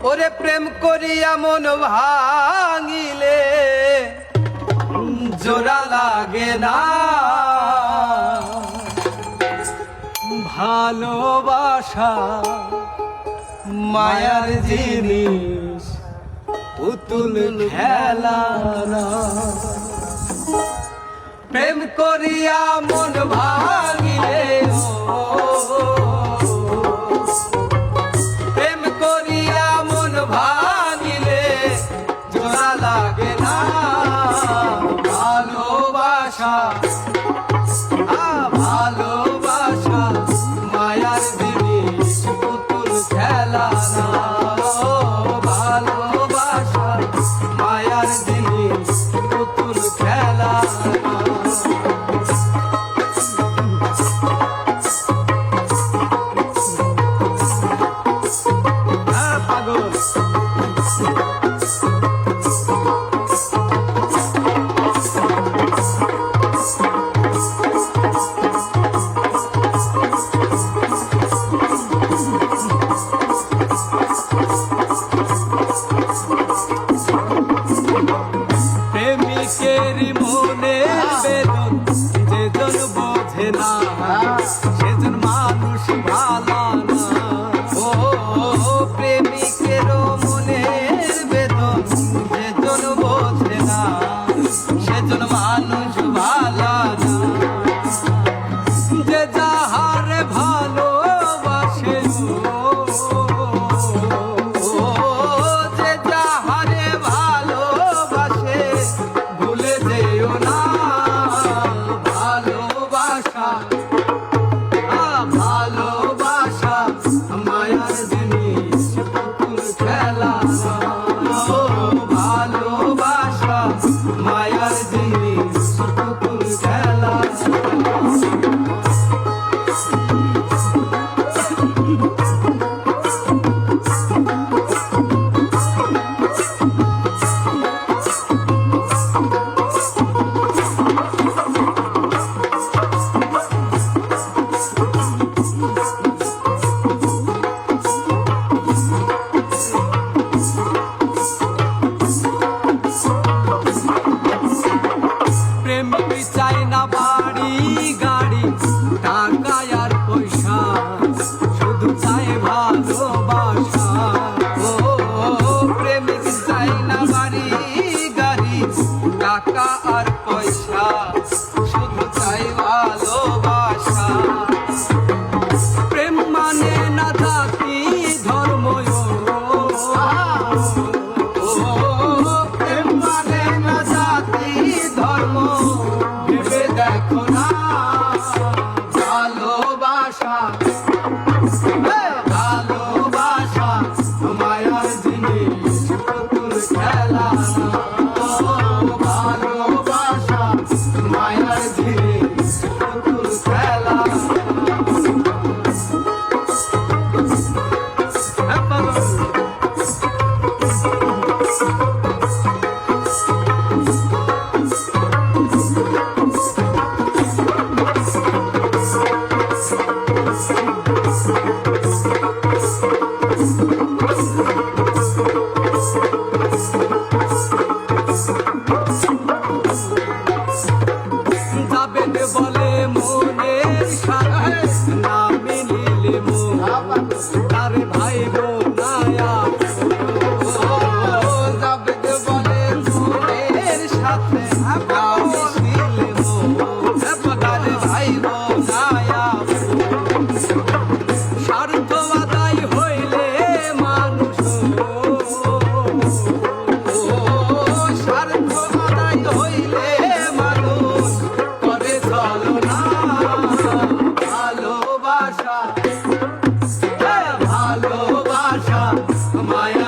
ওরে প্রেম করিয়া মন ভাঙিলে জোড়া লাগে না, ভালোবাসা মায়ার জিনিস পুতুল খেলা না। প্রেম করিয়া মন ভাঙিলে প্রেম করিয়া মন ভাঙিলে জোড়া লাগে না, ভালোবাসা ভালোবাসা মায়ার জিনিস পুতুল খেলা না, ভালোবাসা মায়ার জিনিস পুতুল খেলা না। প্রেমিকের মনের বেদন যেজন বোঝে না, সেজন মানুষ ভালো না। ও প্রেমিকের মনের বেদন যেজন বোঝে না, সেজন মানুষ ভালো না। যে যাহারে ভালোবাসে যে যাহারে ভালোবাসে ভুলে যেও না, ভালোবাসা ভালোবাসা মায়ার জিনিস পুতুল খেলা না, ভালোবাসা মায়ার জিনিস পুতুল খেলা না। প্রেমিক চাই না বাড়ি গাড়ি টাকা আর পয়সা, শুধু চাই ভালোবাসা। ও প্রেমিক চাই না বাড়ি গাড়ি টাকা আর পয়সা, শুধু চাই ভালোবাসা। প্রেম মানে না জাতি ধর্ম, প্রেম মানে না জাতি ধর্ম, ভেবে দেখো না, ভালোবাসা ভালোবাসা মায়ার জিনিস পুতুল খেলা না, ভালোবাসা মায়ার জিনিস পুতুল খেলা না। যাবেন বলে মনের সাথে না মিলিলে মন, তার ভাই বোনায়া যাবেন বলে মনের সাথে না মিলিলে মন, তার ভাই বোনায়া স্বার্থ আদায় হইলে মানুষ, স্বার্থ আদায় হইলে মানুষ করে চলো না, ভালোবাসা ভালোবাসা মায়া